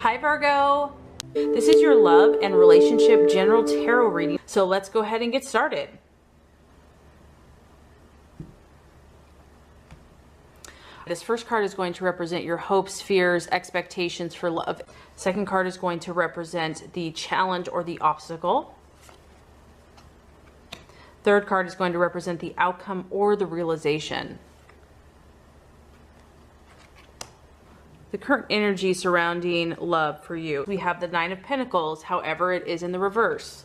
Hi Virgo, this is your love and relationship general tarot reading. So let's go ahead and get started. This first card is going to represent your hopes, fears, expectations for love. Second card is going to represent the challenge or the obstacle. Third card is going to represent the outcome or the realization. The current energy surrounding love for you. We have the Nine of Pentacles, however it is in the reverse.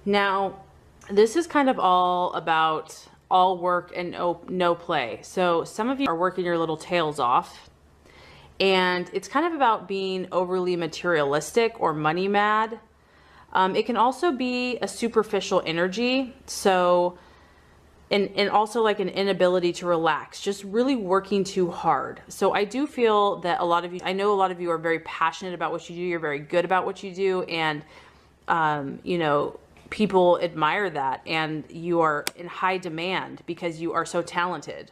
Now, this is kind of all about all work and no play. So some of you are working your little tails off, and it's kind of about being overly materialistic or money mad. It can also be a superficial energy. So and also like an inability to relax, just really working too hard. So I do feel that I know a lot of you are very passionate about what you do. You're very good about what you do. And, you know, people admire that, and you are in high demand because you are so talented.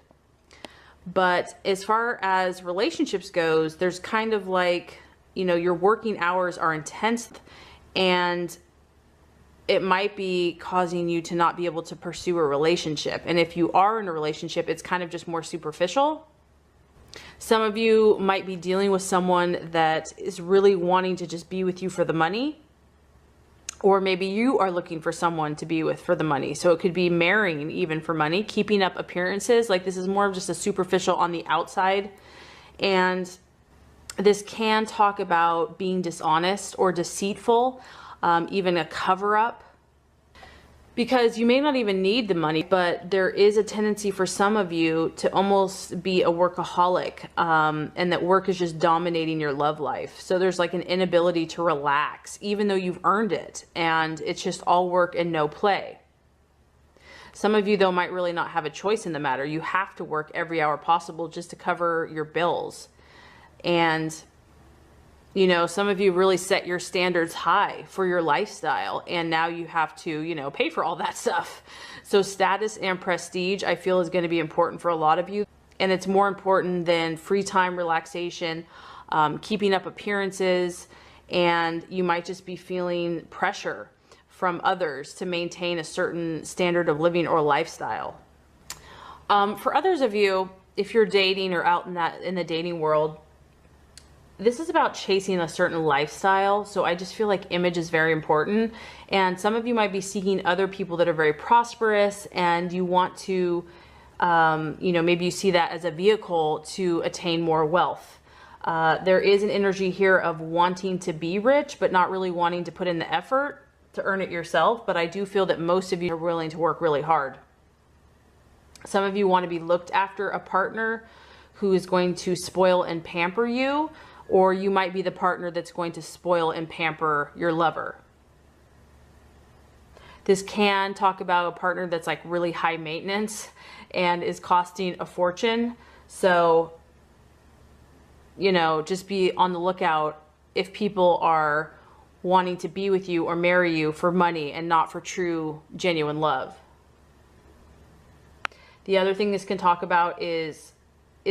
But as far as relationships goes, there's kind of like, you know, your working hours are intense, and it might be causing you to not be able to pursue a relationship. And if you are in a relationship, it's kind of just more superficial. Some of you might be dealing with someone that is really wanting to just be with you for the money. Or maybe you are looking for someone to be with for the money. So it could be marrying even for money, keeping up appearances. Like this is more of just a superficial on the outside. And this can talk about being dishonest or deceitful. Even a cover-up, because you may not even need the money, but there is a tendency for some of you to almost be a workaholic, and that work is just dominating your love life. So there's like an inability to relax, even though you've earned it, and it's just all work and no play. Some of you, though, might really not have a choice in the matter. You have to work every hour possible just to cover your bills. And you know, some of you really set your standards high for your lifestyle, and now you have to, you know, pay for all that stuff. So status and prestige, I feel, is going to be important for a lot of you. And it's more important than free time, relaxation, keeping up appearances, and you might just be feeling pressure from others to maintain a certain standard of living or lifestyle. For others of you, if you're dating or out in the dating world, this is about chasing a certain lifestyle. So I just feel like image is very important. And some of you might be seeking other people that are very prosperous, and you want to, you know, maybe you see that as a vehicle to attain more wealth. There is an energy here of wanting to be rich, but not really wanting to put in the effort to earn it yourself. But I do feel that most of you are willing to work really hard. Some of you want to be looked after a partner who is going to spoil and pamper you, or you might be the partner that's going to spoil and pamper your lover. This can talk about a partner that's like really high maintenance and is costing a fortune. So, you know, just be on the lookout if people are wanting to be with you or marry you for money and not for true, genuine love. The other thing this can talk about is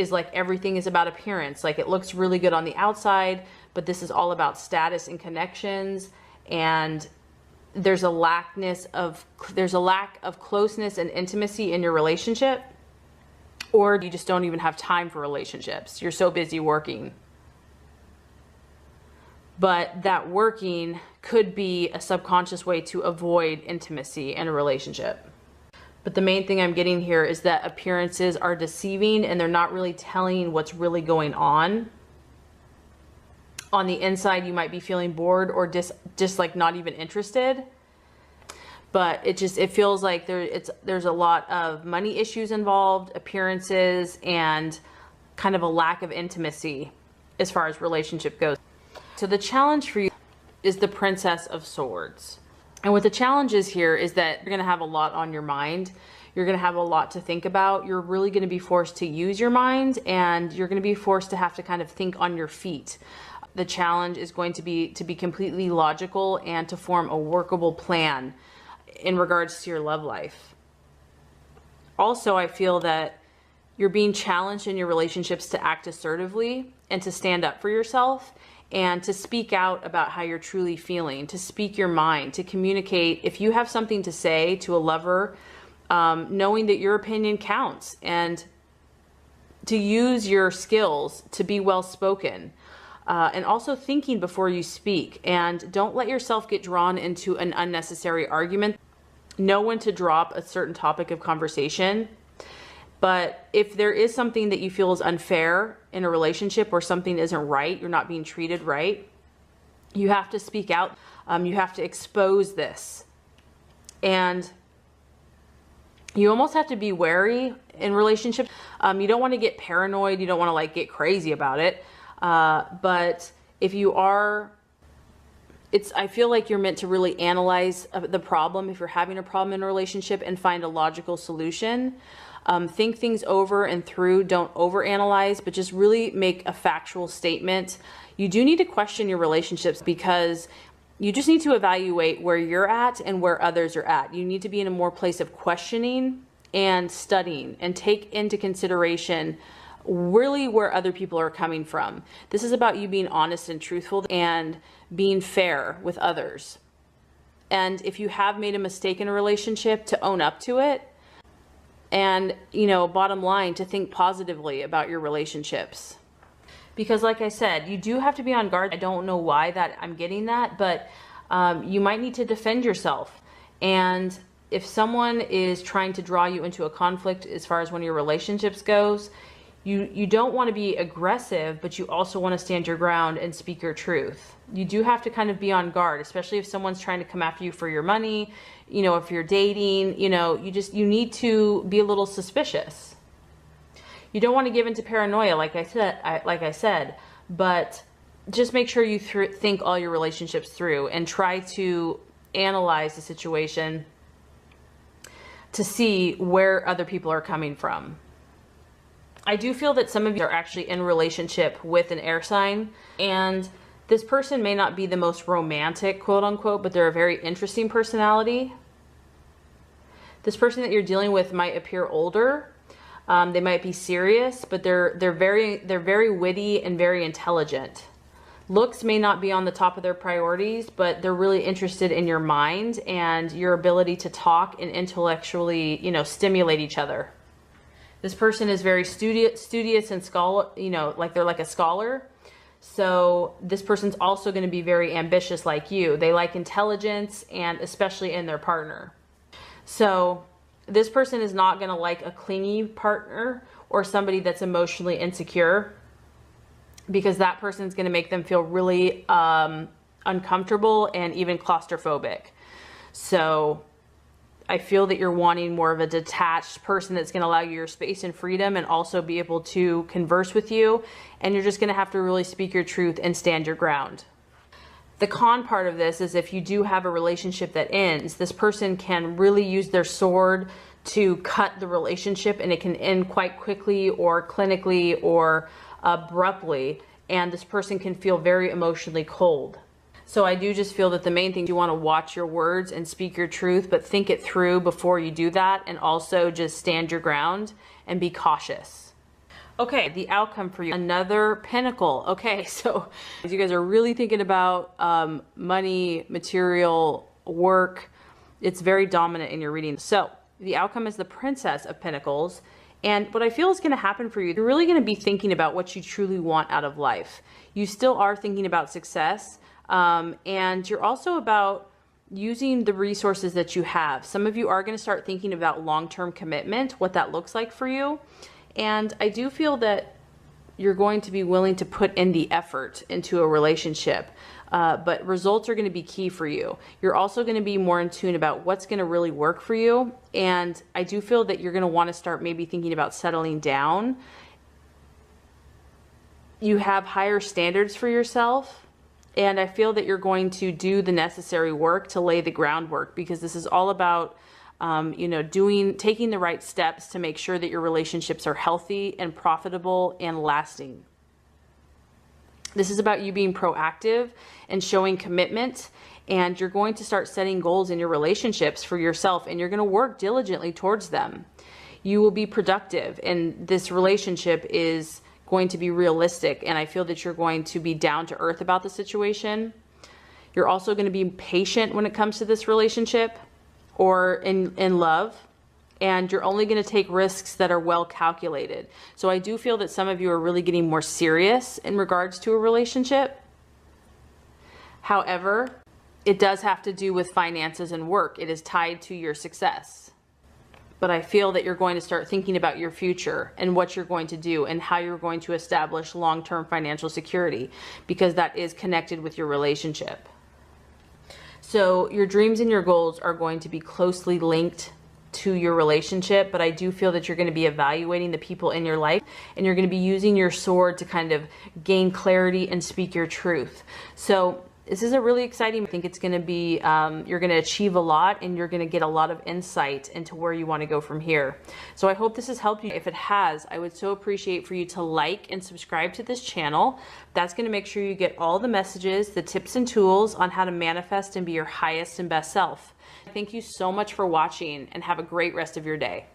like everything is about appearance. Like it looks really good on the outside, but this is all about status and connections, and there's a lack of closeness and intimacy in your relationship, or you just don't even have time for relationships. You're so busy working. But that working could be a subconscious way to avoid intimacy in a relationship. But the main thing I'm getting here is that appearances are deceiving, and they're not really telling what's really going on. On the inside, you might be feeling bored or just like not even interested. But it feels like there's a lot of money issues involved, appearances, and kind of a lack of intimacy as far as relationship goes. So the challenge for you is the Princess of Swords. And what the challenge is here is that you're going to have a lot on your mind. You're going to have a lot to think about. You're really going to be forced to use your mind, and you're going to be forced to have to kind of think on your feet. The challenge is going to be completely logical and to form a workable plan in regards to your love life. Also, I feel that you're being challenged in your relationships to act assertively and to stand up for yourself. and to speak out about how you're truly feeling, to speak your mind, to communicate. If you have something to say to a lover, knowing that your opinion counts, and to use your skills to be well spoken, and also thinking before you speak. And don't let yourself get drawn into an unnecessary argument. Know when to drop a certain topic of conversation. But if there is something that you feel is unfair in a relationship, or something isn't right, you're not being treated right, you have to speak out. You have to expose this. And you almost have to be wary in relationships. You don't want to get paranoid. You don't want to like get crazy about it. But if you are, I feel like you're meant to really analyze the problem if you're having a problem in a relationship and find a logical solution. Think things over and through. Don't overanalyze, but just really make a factual statement. You do need to question your relationships, because you just need to evaluate where you're at and where others are at. You need to be in a more place of questioning and studying, and take into consideration really where other people are coming from. This is about you being honest and truthful and being fair with others. And if you have made a mistake in a relationship, to own up to it. And, bottom line, to think positively about your relationships. Because like I said, you do have to be on guard. I don't know why that I'm getting that, but you might need to defend yourself. And if someone is trying to draw you into a conflict as far as one of your relationships goes, you don't want to be aggressive, but you also want to stand your ground and speak your truth. You do have to kind of be on guard, especially if someone's trying to come after you for your money. If you're dating, you need to be a little suspicious. You don't want to give into paranoia, like I said, but just make sure you think all your relationships through and try to analyze the situation to see where other people are coming from. I do feel that some of you are actually in a relationship with an air sign, and this person may not be the most romantic, quote unquote, but they're a very interesting personality. This person that you're dealing with might appear older. They might be serious, but they're very witty and very intelligent. Looks may not be on the top of their priorities, but they're really interested in your mind and your ability to talk and intellectually, stimulate each other. This person is very studious and scholar, like they're like a scholar. So this person's also going to be very ambitious like you. They like intelligence, and especially in their partner. So this person is not going to like a clingy partner or somebody that's emotionally insecure, because that person's going to make them feel really uncomfortable and even claustrophobic. So I feel that you're wanting more of a detached person that's going to allow you your space and freedom, and also be able to converse with you. And you're just going to have to really speak your truth and stand your ground. The con part of this is if you do have a relationship that ends, this person can really use their sword to cut the relationship, and it can end quite quickly or clinically or abruptly. And this person can feel very emotionally cold. So I do just feel that the main thing, you want to watch your words and speak your truth, but think it through before you do that. And also just stand your ground and be cautious. Okay, the outcome for you, another pentacle. Okay, so you guys are really thinking about money, material, work. It's very dominant in your reading. So the outcome is the Princess of Pentacles. And what I feel is going to happen for you, you're really going to be thinking about what you truly want out of life. You still are thinking about success. And you're also about using the resources that you have. Some of you are going to start thinking about long-term commitment, what that looks like for you. And I do feel that you're going to be willing to put in the effort into a relationship, but results are going to be key for you. You're also going to be more in tune about what's going to really work for you. And I do feel that you're going to want to start maybe thinking about settling down. You have higher standards for yourself. And I feel that you're going to do the necessary work to lay the groundwork, because this is all about, taking the right steps to make sure that your relationships are healthy and profitable and lasting. This is about you being proactive and showing commitment, and you're going to start setting goals in your relationships for yourself, and you're going to work diligently towards them. You will be productive, and this relationship is going to be realistic, and I feel that you're going to be down to earth about the situation. You're also going to be patient when it comes to this relationship or in love, and you're only going to take risks that are well calculated. So I do feel that some of you are really getting more serious in regards to a relationship. However, it does have to do with finances and work. It is tied to your success. But I feel that you're going to start thinking about your future and what you're going to do and how you're going to establish long-term financial security, because that is connected with your relationship. So your dreams and your goals are going to be closely linked to your relationship, but I do feel that you're going to be evaluating the people in your life, and you're going to be using your sword to kind of gain clarity and speak your truth. So this is a really exciting, I think it's going to be, you're going to achieve a lot, and you're going to get a lot of insight into where you want to go from here. So I hope this has helped you. If it has, I would so appreciate for you to like and subscribe to this channel. That's going to make sure you get all the messages, the tips and tools on how to manifest and be your highest and best self. Thank you so much for watching, and have a great rest of your day.